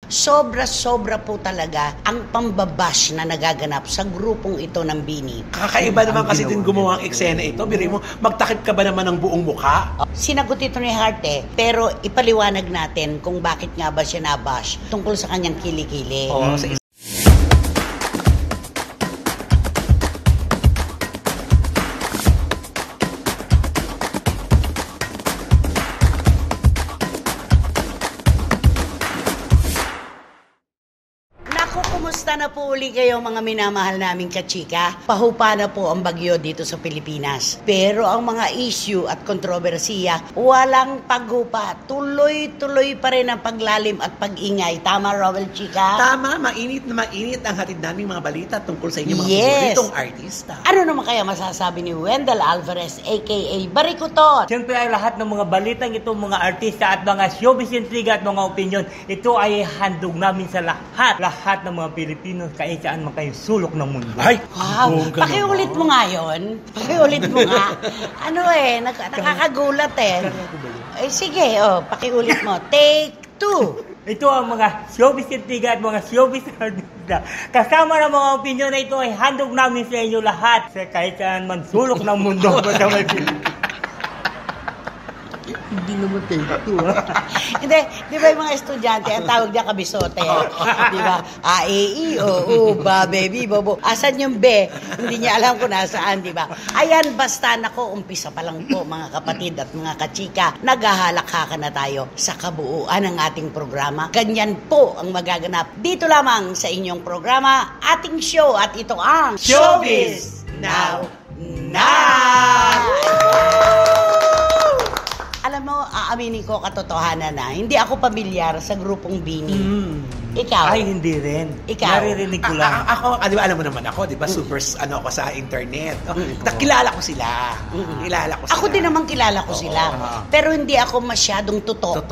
Sobra-sobra po talaga ang pambabash na nagaganap sa grupong ito ng Bini. Kakaiba naman kasi din gumawa ang eksena ito. Biri mo, magtakip ka ba naman ng buong mukha? Sinagot ito ni Harte, pero ipaliwanag natin kung bakit nga ba siya nabash tungkol sa kanyang kilikili. Kumusta na po uli kayo mga minamahal naming kachika? Pahupa na po ang bagyo dito sa Pilipinas. Pero ang mga issue at kontrobersiya, walang paghupa. Tuloy-tuloy pa rin ang paglalim at pag-ingay. Tama, Rowel Chika? Tama, mainit na mainit ang hatid naming mga balita tungkol sa inyong mga paboritong artista. Ano naman kaya masasabi ni Wendell Alvarez, a.k.a. Barikutot? Siyempre ay lahat ng mga balitang ito, mga artista at mga showbiz intriga at mga opinion, ito ay handog namin sa lahat ng mga Pilipino, kahit saan man kayo sulok ng mundo. Ay! Wow! Pakiulit mo nga yun. Pakiulit mo nga. Nakakagulat eh. Sige, pakiulit mo. Take 2. Ito ang mga showbiz intriga at mga showbiz artista. Kasama ng mga opinion na ito ay handog namin sa inyo lahat. Kahit saan man sulok ng mundo. Hindi naman take 2, ha? Hindi, di ba yung mga estudyante, ang tawag niya kabisote. Di ba? Ba, baby, bobo. Asan yung be? Hindi niya alam kung nasaan, di ba? Ayan, basta nako, umpisa pa lang po, mga kapatid at mga kachika. Naghahalakhakan na tayo sa kabuuan ng ating programa. Ganyan po ang magaganap dito lamang sa inyong programa, ating show, at ito ang Showbiz Now! Alam mo, aaminin ko katotohanan na, hindi ako pamilyar sa grupong Bini. Ikaw? Ay, hindi rin. Ikaw? Naririnig ko lang. Ako, di ba, alam mo naman ako, di ba, super ako sa internet. Nakilala ko sila. Ako din naman kilala ko sila. Pero hindi ako masyadong tutok.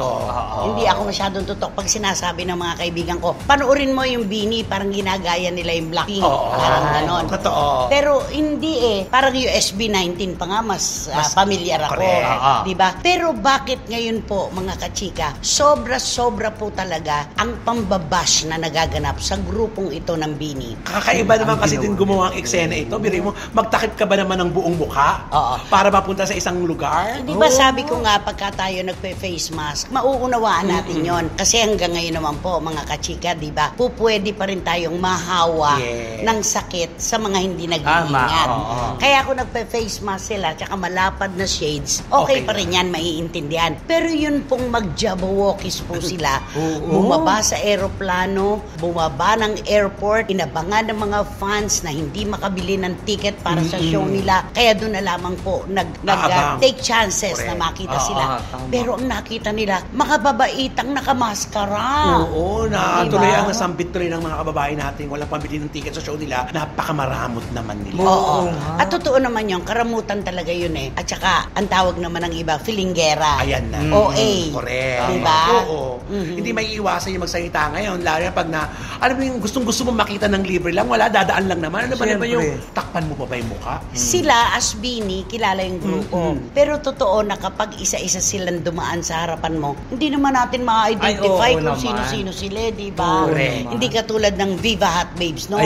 Hindi ako masyadong tutok pag sinasabi ng mga kaibigan ko, panoorin mo yung Bini, parang ginagaya nila yung Blackpink. Parang ganon. Totoo. Pero hindi parang yung SB19 pa nga, mas familiar ako. Di ba? Pero bakit ngayon po, mga kachika, sobra-sobra po talaga ang pambabash na nagaganap sa grupong ito ng Bini. Kakaiba naman kasi din gumawa ang eksena ito. Biri mo, magtakip ka ba naman ng buong mukha? Para mapunta sa isang lugar? Di ba sabi ko nga, pagka tayo nagpe-face mask, mauunawaan natin yon. Kasi hanggang ngayon naman po, mga kachika, di ba, pupwede pa rin tayong mahawa ng sakit sa mga hindi nag-iingat. Kaya kung nagpe-face mask sila, tsaka malapad na shades, okay pa rin yan, maiintindihan. Pero yun pong mag-jabawokis po sila, bumaba sa aeroplano, bumaba ng airport, inabangan ng mga fans na hindi makabili ng ticket para sa show nila. Kaya doon na lamang po take chances na makita sila. Pero ang nakita nila, mga babaitang nakamaskara. Tuloy ang nasambit tuloy ng mga kababae natin, walang pambili ng ticket sa show nila, napakamaramot naman nila. At totoo naman yun, karamutan talaga yun eh. At saka, ang tawag naman ng iba, filinggera. Ayan na. OA. Correct. Diba? Hindi may iwasan yung magsalita ngayon, lalo na pag alam mo yung gustong-gusto mo makita ng libre lang, wala, dadaan lang naman. Ano ba yung takpan mo pa ba yung mukha? Sila, as Bini, kilala yung grupo. Pero totoo na kapag isa-isa silang dumaan sa harapan mo, hindi naman natin ma-identify kung sino-sino sila, di ba? Hindi katulad ng Viva Hot Babes, no?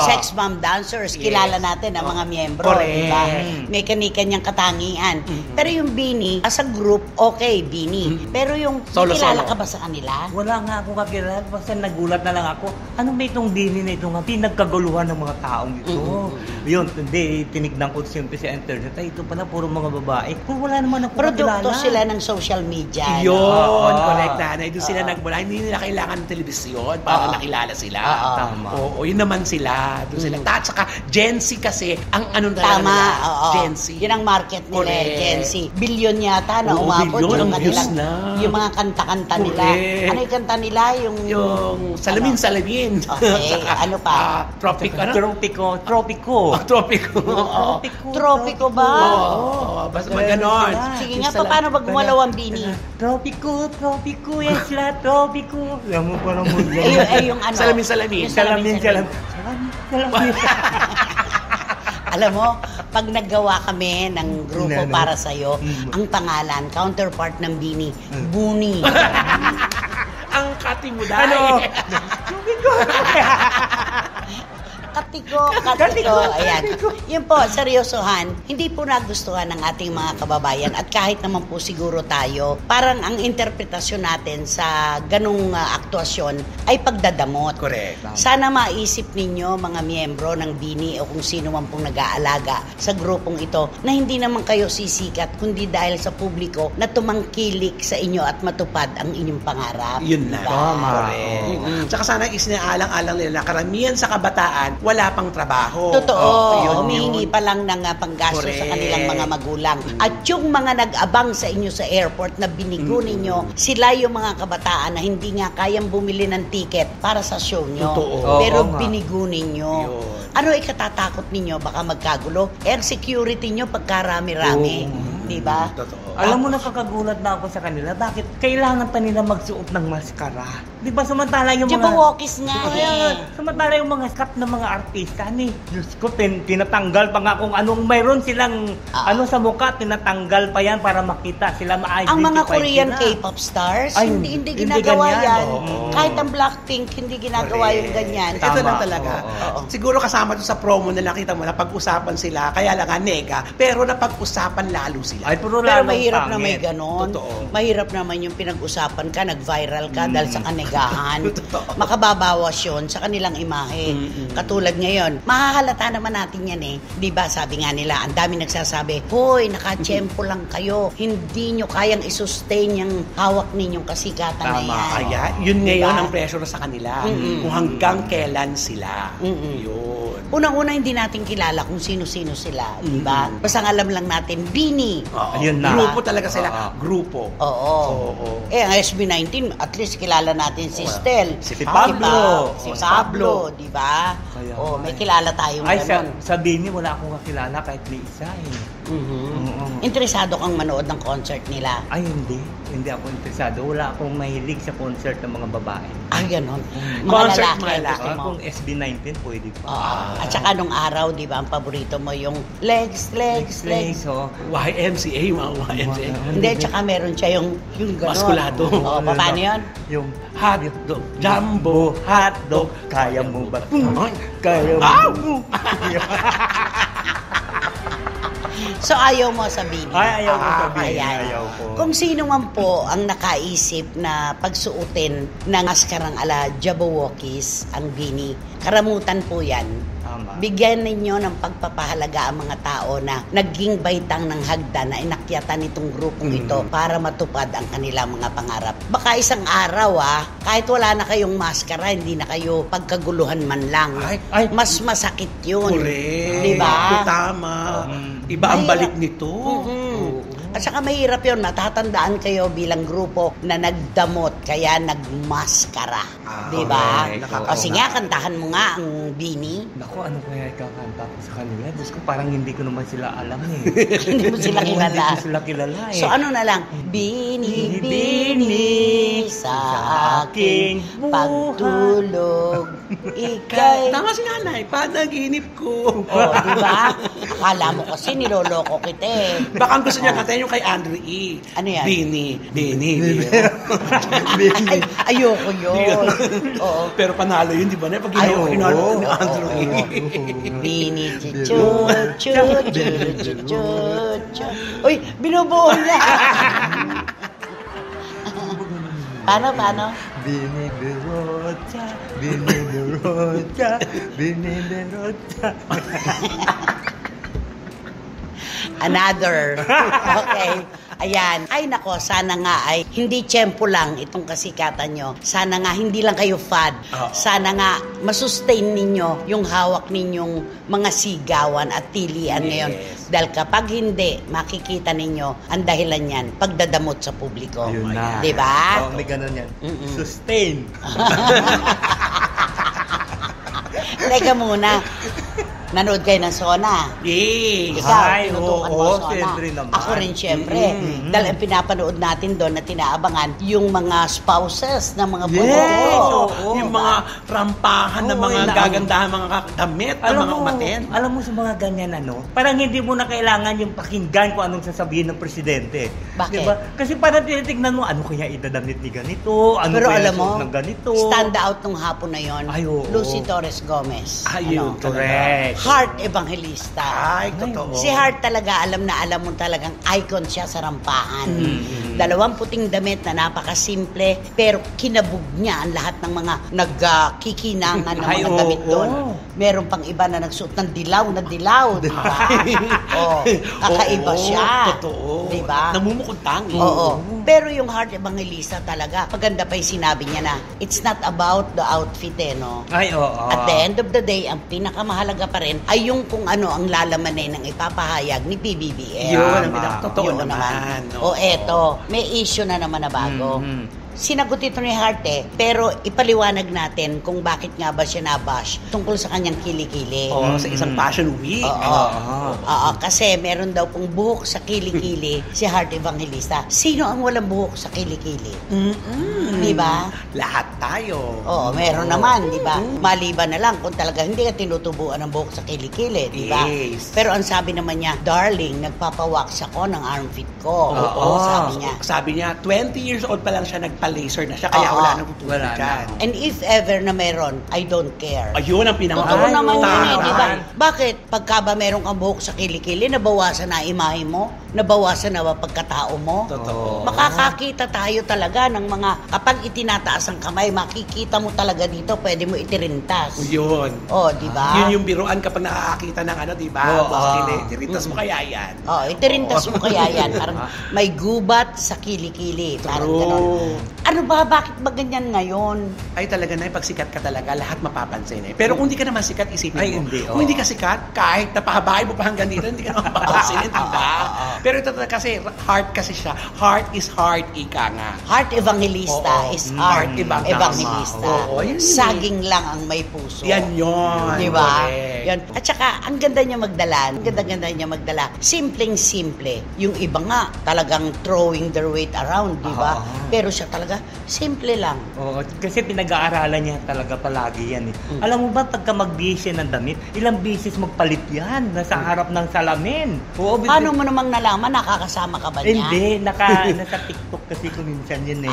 Sex Bomb Dancers, kilala natin ang mga miyembro, di ba? May kani-kanyang katangian. Pero yung Bini, as a group, okay, Bini. Pero yung, kilala ka ba sa kanila? Wala nga ako kakilala. Basta nagulat na lang ako. Ano ba itong Bini na ito nga? Pinagkaguluhan ng mga taong ito. Yun, hindi, tinignan ko siyempre sa internet. Ay, ito pala, puro mga babae. Kung wala naman ako kakilala. Produkto sila ng social media. Yun, correct na. Doon sila nagmula. Hindi nila kailangan ng telebisyon para nakilala sila. Tama. Yun naman sila. Doon sila. At saka, Gen Z kasi, ang anong talaga nila. Gen Z. Yun ang market nila, Gen Z. Bilyon yata na umabot yung kanilang, yung mga kanta-kanta nila. Ano yung kanta nila? Yung Salamin. Okay, ano pa? Tropico. Tropico ba? Basta maganon. Sige nga, paano pag gumalaw ang Bini? Tropico, yes la, Tropico. Alam mo pa naman yung ano? Salamin. Alam mo, pag naggawa kami ng grupo para sa'yo, ang pangalan, counterpart ng Bini, Buni. ang kati mo dahil. Ano? Katiko. Ayan. Yun po, seryosohan, hindi po nagustuhan ng ating mga kababayan at kahit naman po siguro tayo, parang ang interpretasyon natin sa ganung aktuasyon ay pagdadamot. Correct. Sana maisip ninyo mga miyembro ng BINI o kung sino man pong nag-aalaga sa grupong ito na hindi naman kayo sisikat kundi dahil sa publiko na tumangkilik sa inyo at matupad ang inyong pangarap. Yun na. Diba? Correct. Tsaka sana isinaalang-alang nila na karamihan sa kabataan wala pang trabaho. Totoo. Yun, Humihingi yun. pa lang ng panggasto sa Correct. kanilang mga magulang. At yung mga nag-abang sa inyo sa airport na binigo ninyo, sila yung mga kabataan na hindi nga kayang bumili ng ticket para sa show nyo. Totoo. Pero Oo nga. binigo ninyo. Yun. Ano ikatatakot ninyo? Baka magkagulo. Air security nyo pagkarami-rami. Di ba? Totoo. Alam mo, nakakagulat na ako sa kanila. Bakit kailangan pa nila magsuot ng maskara? Di ba samantala yung mga... Jabawokis nga Kaya nga, eh. samantala yung mga sikat na mga artista ni Diyos ko, tinatanggal pa nga kung anong mayroon silang ano sa mukha, tinatanggal pa yan para makita sila ma-identify. Ang mga Korean sila. K-pop stars, Ay, hindi hindi ginagawa ganyan. yan. Oo. Kahit ang Blackpink, hindi ginagawa yung ganyan. Ito Tama. lang talaga. Oo. Siguro kasama to sa promo na nakita mo na pag-usapan sila, kaya lang nga nega, pero napag-usapan lalo sila. Ay, puro Pero lalong mahirap na pangit. may ganon. Totoo. Mahirap naman yung pinag-usapan ka, nag-viral ka dahil sa kanegahan. Totoo. Makababawas yun sa kanilang imahe. Katulad ngayon, mahahalata naman natin yan eh. Di ba sabi nga nila, ang dami nagsasabi, hoy, nakatsyempo lang kayo. Hindi nyo kayang isustain yung hawak ninyong kasikatan na Tama. yan. Kaya, yun ngayon Diba? ang pressure sa kanila. Mm-mm. Kung hanggang kailan sila. Mm-mm. Yun. Unang-una, hindi natin kilala kung sino-sino sila. Di ba? Basta ang alam lang natin, BINI. Oo. Ayun na. Grupo talaga sila. Oo. Grupo. Oo. Oo. Eh, ang SB19, at least kilala natin si Stel. Si Pablo. Si Oh, si Pablo, di ba? Kaya Oh, nga may eh. kilala tayong Ay, ganun. sa Bini, wala akong kakilala kahit ni isa eh. Oo. Interesado kang manood ng concert nila. Ay, hindi. Hindi ako interesado. Wala akong mahilig sa concert ng mga babae. Ah, ganon. Mga Concert, lalaki, mga ang lalaki. gusto mo. Kung SB19, pwede pa. At saka nung araw, di ba, ang paborito mo yung legs. So, YMCA, mga YMCA. Hindi, tsaka meron siya yung ganon. Maskulado. Oo, paano yun? yung Hotdog, jumbo, hotdog, kaya mo ba? Kaya mo Ah! ba? So, ayaw mo sabihin. Ay, ayaw ko sabihin. Ayan. Ayaw ko. Kung sino man po ang nakaisip na pagsuotin ng maskarang ala Jabberwockies, ang BINI, karamutan po yan. Tama. Bigyan ninyo ng pagpapahalaga ang mga tao na naging baitang ng hagdan na inakyatan itong grupong ito para matupad ang kanilang mga pangarap. Baka isang araw kahit wala na kayong maskara, hindi na kayo pagkaguluhan man lang. Ay. Mas masakit yun. Correct. Diba? Tama. Iba ang balik nito. At saka mahirap yun, matatandaan kayo bilang grupo na nagdamot, kaya nagmaskara. Di ba? correct. Kasi nga, kantahan mo nga ang BINI. Naku, ano kaya ikakanta ko sa kanila? Diyos ko, parang hindi ko naman sila alam eh. Hindi mo sila Hindi kilala. ko sila kilala eh. So ano na lang, BINI, BINI sa aking pagtulog, ikay... Tama si nanay, panaginip ko. Oh, di ba? Akala mo kasi niloloko kita eh. Baka ang gusto niya kantahin yung kay Andre E. Ano yan? Bini. Ay, ayoko yun. Oo. Pero panalo yun, di ba? Pag Ay, ginawa oo. kinalo ni Andre E. BINI, chuchu. Uy, binubuo niya. Paano? Bini de Rocha, Bini de Rocha, Bini de Rocha. Another. Okay. Ayan. Ay nako, sana nga ay hindi tiyempo lang itong kasikatan nyo. Sana nga hindi lang kayo fad. Sana nga masustain ninyo yung hawak ninyong mga sigawan at tilian ngayon. Dahil kapag hindi, makikita ninyo ang dahilan yan, pagdadamot sa publiko. Yun na. Di ba? Oh, may ganun yan. Mm-mm. Sustain. Teka muna. Nanood kayo ng Sona. Yes. Ikaw, Ay, tinutukan mo oo, Sona. siyempre naman. Ako rin siyempre. Dahil ang pinapanood natin doon na tinaabangan, yung mga spouses ng mga Yes, bono. oo. Yung mga rampahan ng mga gagandahan, mga damit, ng mga umaten. Alam mo sa mga ganyan, parang hindi mo na kailangan yung pakinggan kung anong sasabihin ng presidente. Bakit? Diba? Kasi parang tinitignan mo, ano kaya idadamit ni ganito, ano Pero kaya alam mo, ng ganito. stand out nung hapon na yon, Ay, oo. Lucy Torres Gomez. Ayun, Correct. Heart Evangelista. Ay, totoo. Si Heart talaga, alam mo talagang icon siya sa rampahan. Dalawang puting damit na napakasimple, pero kinabog niya ang lahat ng mga nagkikinangan ng mga damit doon. Meron pang iba na nagsuot ng dilaw na dilaw, di ba? Kakaiba siya. Totoo. Di ba? Namumukod tangi. Oo. Pero yung Heart Evangelista talaga, maganda pa yung sinabi niya na, it's not about the outfit no? Ay, oo. At the end of the day, ang pinakamahalaga pa rin ay yung kung ano ang lalamanin ng ipapahayag ni PBBM. Yun, ang totoo Yun naman. O eto, may issue na naman na bago. Sinagot ito ni Heart pero ipaliwanag natin kung bakit nga ba siya nabash tungkol sa kanyang kilikili. Sa isang Fashion Week. Oo, kasi meron daw pong buhok sa kilikili si Heart Evangelista. Sino ang walang buhok sa kilikili? Di ba? Lahat tayo. Oo, meron naman, di ba? Maliban na lang kung talaga hindi ka tinutubuan ng buhok sa kilikili, di ba? Yes. Pero ang sabi naman niya, darling, nagpapawax ako ng armpit ko. Sabi niya. Sabi niya, 20 years old pa lang siya nagpa-laser na siya, kaya wala nang tutulog dyan. And if ever na meron, I don't care. Ayun ang pinaka. Totoo naman yun Taray. di ba? Bakit? Pagka ba meron kang buhok sa kilikili, nabawasan na imahe mo? Nabawasan na ba pagkatao mo? Totoo. Makakakita tayo talaga ng mga, kapag itinataas ang kamay, makikita mo talaga dito, pwede mo itirintas. Yun. Di ba? Yun yung biruan kapag nakakakita ng di ba? Tiritas mo kaya yan. Itirintas mo kaya yan. Parang may gubat sa kilikili. Parang True. ganon. Ano ba? Bakit ba ganyan ngayon? Ay talaga na, pag sikat ka talaga, lahat mapapansin Pero kung hindi ka naman sikat, isipin mo. Ay, hindi, Kung hindi ka sikat, kahit napahabahay mo pa hanggang dito, hindi ka naman mapapansin, di ba? Pero ito kasi, heart kasi siya. Heart is heart, ika nga. Heart Evangelista is Heart Evangelista. Oo, yan yun. Saging lang ang may puso. Yan yun. Di ba? Correct. Yan. At saka, ang ganda niya magdala. Ang ganda niya magdala. Simpleng-simple. Yung iba nga, talagang throwing their weight around, di ba? Pero siya talaga, simple lang. Oo, kasi pinag-aaralan niya talaga palagi yan Alam mo ba, pagka mag-busy ng damit, ilang beses magpalit yan nasa harap ng salamin. Oo, Paano mo namang nalaman? Nakakasama ka ba niya? Hindi, nasa TikTok kasi kuminsan yun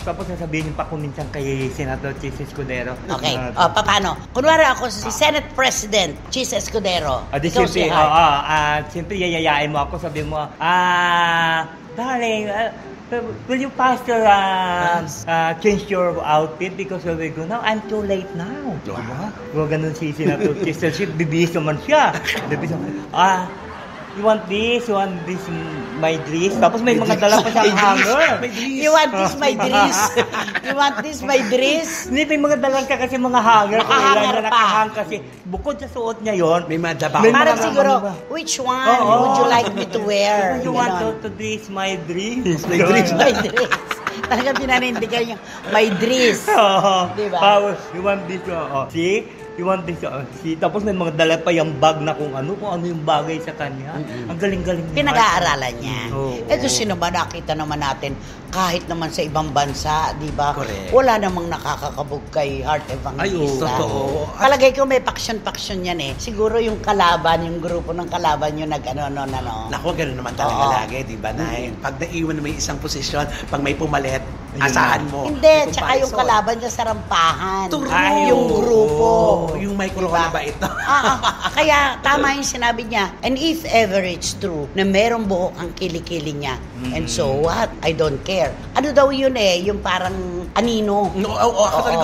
Tapos sasabihin pa kuminsan kay Senator Chis Escudero. Okay. Paano? Kunwari ako si Senate President Chis Escudero. Ikaw si Heart. Siyempre yayayain mo ako, sabi mo, darling, will you faster change your outfit because we're going now? I'm too late now. Diba? Kung ganun si Senator Chis, bibihis naman siya. You want this, my dress. Tapos may mga dala pa siyang hanger. You want this, my dress? You want this, my dress? Hindi, may mga dalang ka kasi mga hanger. Nakahanger pa. Nakahang kasi bukod sa suot niya yon. May madaba. Parang siguro, which one would you like me to wear? You want to dress my dress? My dress. My dress. Talagang pinanindigan niya, my dress. Diba? You want this, see? You want this, see? Tapos may mga dala pa yung bag na kung ano yung bagay sa kanya. Ang galing-galing niya. Pinag-aaralan niya. Oo. Kung sino ba nakita naman natin, kahit naman sa ibang bansa, di ba? Correct. Wala namang nakakakabog kay Heart Evangelista. Ay, totoo. Palagay ko may paksyon-paksyon yan Siguro yung kalaban, yung grupo ng kalaban yung Naku, gano'n naman talaga lagi, di ba, Nay? Pag naiwan mo yung isang posisyon, pag may pumalit, asahan mo. Hindi, tsaka yung kalaban niya sa rampahan. Yung grupo. Yung may corona ba ito? Kaya tama yung sinabi niya. And if ever it's true na merong buhok ang kilikili niya, and so what? I don't care. Ano daw yun yung parang anino.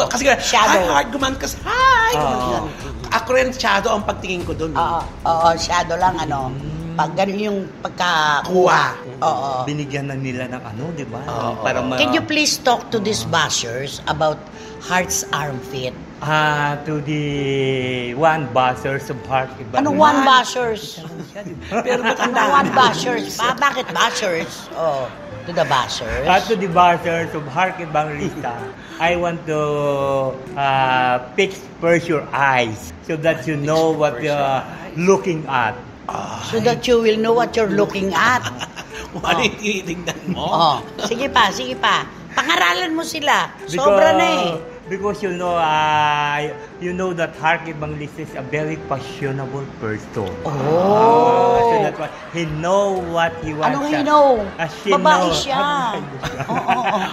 Kasi shadow. hard guman kasi. Ako rin shadow ang pagtingin ko doon. Shadow lang pag ganun yung pagkakuha. Binigyan na nila ng di ba? Can you please talk to these bashers about Heart's armpit? To the one bashers of Heart Evangelista. Ano one bashers? Pero Ano one bashers? Bakit bashers? To the bashers? To the bashers of Heart Evangelista, I want to fix first your eyes so that you know what you're looking at. So that you will know what you're looking at. Ano yung tinitingnan mo? Sige pa. Pangaralan mo sila. Sobra na eh. Because you know that Heart Evangelista is a very passionable person. So that's why he know what he wants. Anong he know? She Babae know. siya.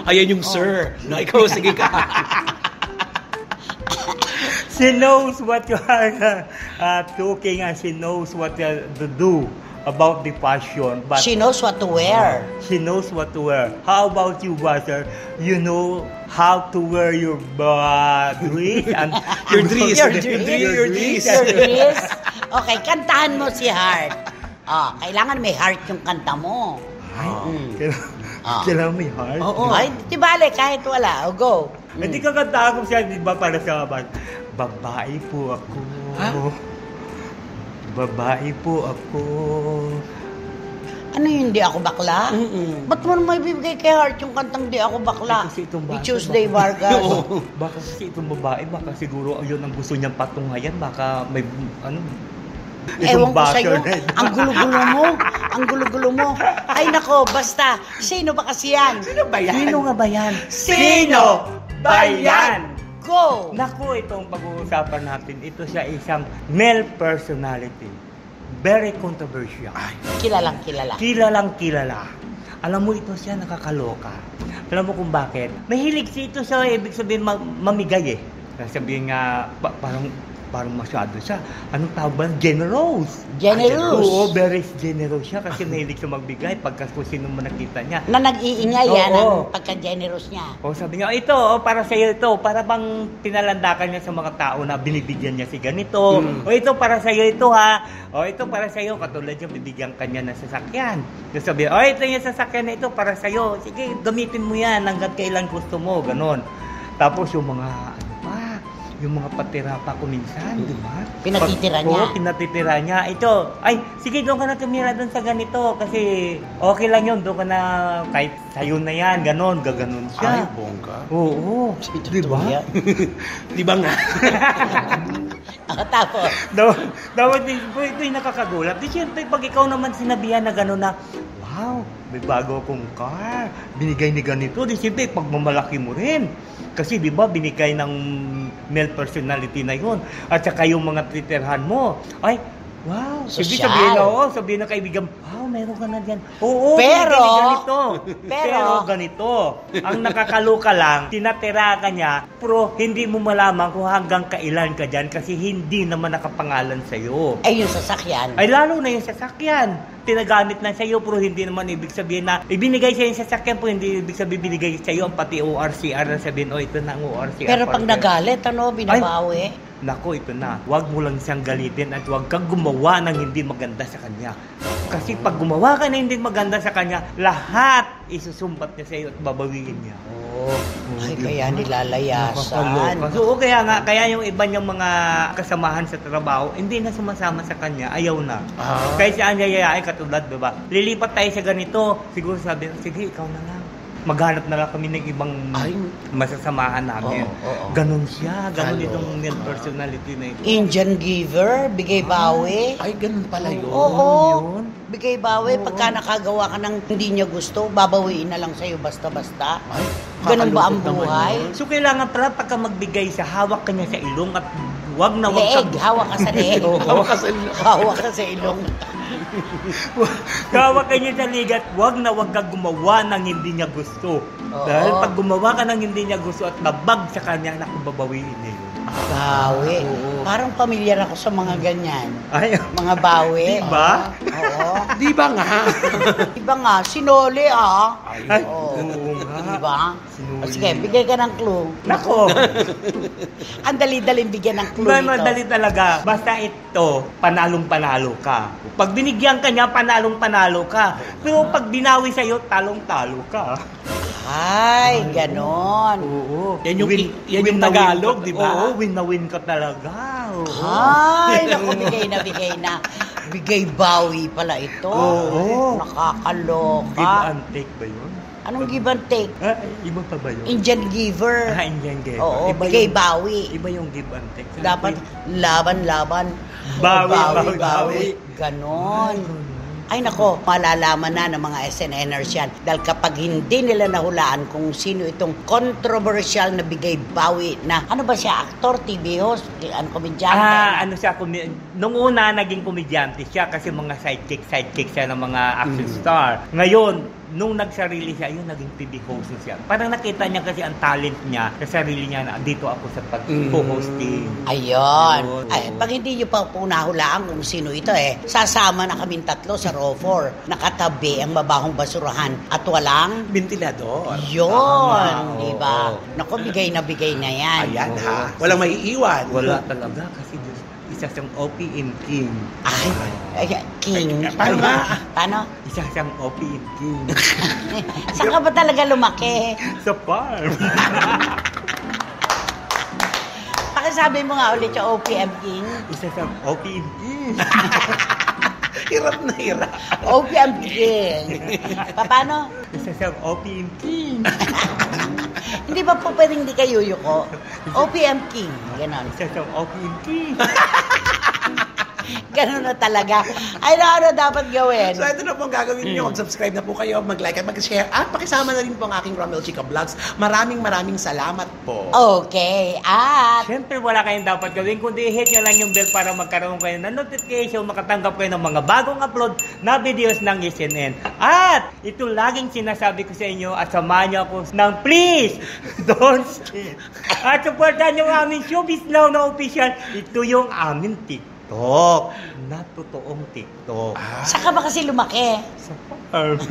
Ayan yung sir. No, ikaw, sige ka. She knows what you are talking, and she knows what to do about the passion. But She knows what to wear. she knows what to wear. How about you, Buster? You know how to wear your dress and Your dress. Your Your dress. dress. Your dress. Okay, kantahan mo si Heart. Kailangan may heart yung kanta mo. Kailangan may heart. Ay, di bale, kahit wala. Go. Hindi ka kanta ko siya, di ba, para sa babae po ako. Ha? Babae po ako. Ano yun, di ako bakla? Ba't mo naman ibibigay kay Heart yung kantang di ako bakla? Kasi itong Ni bata, Tuesday Vargas. Baka kasi itong babae, baka siguro yun ang gusto niyang patunghayan. Baka may, Ewan ko basher sa'yo, na ito. ang gulo-gulo mo. Ang gulo-gulo mo. Ay nako, basta, sino ba kasi yan? Sino ba yan? Sino nga ba yan? Sino ba yan? Go! Naku, itong pag-uusapan natin, ito siya isang male personality. Very controversial. Kilalang kilala. Kilalang kilala. Alam mo, ito siya nakakaloka. Alam mo kung bakit? Mahilig siya ito sa ibig sabihin mamigay eh. Sabihin nga, parang masyado siya. Anong tawag ba? Generous. Generous. Oo, very generous siya kasi mahilig siya magbigay pagka kung sino man nakita niya. Na nag-iingay yan Oo. ang pagka-generous niya. O sabi niya, ito, para sa iyo ito. Para bang pinalandakan niya sa mga tao na binibigyan niya si ganito. O ito, para sa iyo ito ha. O ito, para sa iyo. Katulad yung bibigyan ka niya ng sasakyan. So sabi, o ito yung sasakyan na ito, para sa iyo. Sige, gamitin mo yan hanggang kailan gusto mo. Ganon. Tapos yung mga, yung mga patira pa ko minsan, di ba? Pinatitira niya. Oo, pinatitira niya. Ito, ay, sige, doon ka na tumira doon sa ganito. Kasi okay lang yun, doon ka na, kahit sayo na yan, ganon, gaganon Ay, siya. bongga. Oo, di ba? Di ba nga? Tapos, Dapat ito yung nakakagulat. Di siyempre, pag ikaw naman sinabihan na gano'n na, wow, may bago akong car, binigay ni ganito. Di siyempre, pagmamalaki mo rin. Kasi di ba, binigay ng male personality na yun. At saka yung mga twitterhan mo, ay, wow, Social. sabihin na kaibigan, wow, meron ka na dyan. Oo, Pero, binigay ni ganito. pero, Ganito. Ang nakakaloka lang, tinatira ka niya, pero hindi mo malaman kung hanggang kailan ka dyan kasi hindi naman nakapangalan sa'yo. ay yung sasakyan. Ay lalo na yung sasakyan. Tinagamit lang sa'yo pero hindi naman ibig sabihin na ibinigay sa'yo yung sasakyan po hindi ibig sabihin binigay sa'yo ang pati ORCR na sabihin, ito na ang ORCR. Pero pag nagalit, binabawi. Nako, ito na. Huwag mo lang siyang galitin at huwag kang gumawa ng hindi maganda sa kanya. Kasi pag gumawa ka ng hindi maganda sa kanya, lahat isusumbat niya sa'yo at babawiin niya. Ay, kaya nilalayasan. So, kaya yung iba niyang mga kasamahan sa trabaho, hindi na sumasama sa kanya, ayaw na. Kaya siya ang yayayain katulad, diba? Lilipat tayo sa ganito, siguro sabi, sige, ikaw na lang. Maghanap na lang kami ng ibang masasamahan namin. Ganon siya, ganon itong male personality na ito. Indian giver, bigay bawi. Ay, ganun pala yun. Oo. Bigay bawi. Pagka nakagawa ka ng hindi niya gusto, babawiin na lang sa'yo basta-basta. Ay, Ganun ba ang kakalungkot naman buhay? yun. So, kailangan pala pagka magbigay siya, hawak ka niya sa ilong at wag na wag Leeg, hawak ka sa leeg. Hawak ka sa ilong. Hawak ka sa ilong. hawak ka niya sa ligat, wag na wag ka gumawa ng hindi niya gusto. Dahil pag gumawa ka ng hindi niya gusto at nabag sa kanya, naku, babawiin niya yun. Bawi. Parang pamilyar ako sa mga ganyan. Ay, Mga bawi. Diba? Oo. Di ba nga? Diba nga, sinoli Ay, Oo. oo nga. Diba? Sinuli. Sige, bigay ka ng clue. Nako, Ang dali-daling bigyan ng clue ba nito. madali talaga. Basta ito, panalong-panalo ka. Pag binigyan ka niya, panalong-panalo ka. Pero pag binawi sa'yo, talong-talo ka. Ay, ganon. Oo. Yan yung win na Tagalog, win ka- di ba? Oo, win na win ka talaga. Oo. Ay, naku, bigay na. Bigay bawi pala ito. Oo. Nakakaloka. Give and take ba yun? Anong give and take? Iba pa ba yun? Indian giver. Indian give. Oo, Iba bigay yung- bawi. Iba yung give and take. Dapat laban-laban. Bawi, bawi, bawi, bawi. Ganon. Ay nako, malalaman na ng mga SNNers yan. Dahil kapag hindi nila nahulaan kung sino itong controversial na bigay bawi na, ano ba siya, aktor, TV host, komedyante? Nung una naging komedyante siya kasi mga sidekick siya ng mga action star. Ngayon, nung nagsarili siya, yun, naging TV host siya. Parang nakita niya kasi ang talent niya sa sarili niya na dito ako sa pag-co-hosting. Ayun. Ay, pag hindi niyo pa po nahulaan kung sino ito sasama na kaming tatlo sa RO4. Nakatabi ang mabahong basurahan at walang Ventilador. Yun, di ba? Naku, bigay na yan. Ayan ha. Walang maiiwan. Wala talaga kasi isa siyang OPM King. Ay, King. Paano ba? Paano? Isa siyang OPM King. Saan ka ba talaga lumaki? Sa farm. Pakisabi mo nga ulit yung OPM King. Isa siyang OPM King. Hirap na hirap. OPM King. Paano? Isa siyang OPM King. Hindi ba po pwedeng hindi kayo yuko? OPM King. Ganon. Isa siyang OPM King. Ganon na talaga. Ay, ano dapat gawin? So ito na po ang gagawin niyo. Mag-subscribe na po kayo, mag-like at mag-share. At pakisama na rin po ang aking Romel Chica Vlogs. Maraming salamat po. Okay. At Siyempre, wala kayong dapat gawin kundi hit nyo lang yung bell para magkaroon kayo ng notification, makatanggap kayo ng mga bagong upload na videos ng SNN. At ito laging sinasabi ko sa inyo at samahan nyo ako ng please, don't skip. At supportan nyo ang aming Showbiz Now na official. Ito yung aming TikTok. Na totoong TikTok. saka ba kasi lumaki? Sa farm.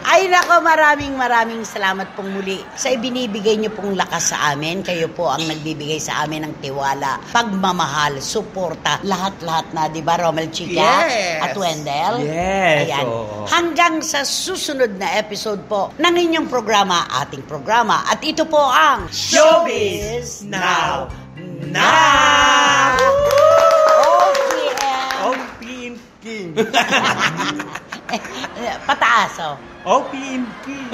Ay nako, maraming salamat pong muli sa ibinibigay niyo pong lakas sa amin. Kayo po ang nagbibigay sa amin ng tiwala, pagmamahal, suporta, lahat-lahat na, di ba, Romel Chica? Yes. At Wendell? Yes. Ayan. Oo. Hanggang sa susunod na episode po ng inyong programa, ating programa. At ito po ang Showbiz Now! OPM. OPM King. Pataas, oh. OPM King.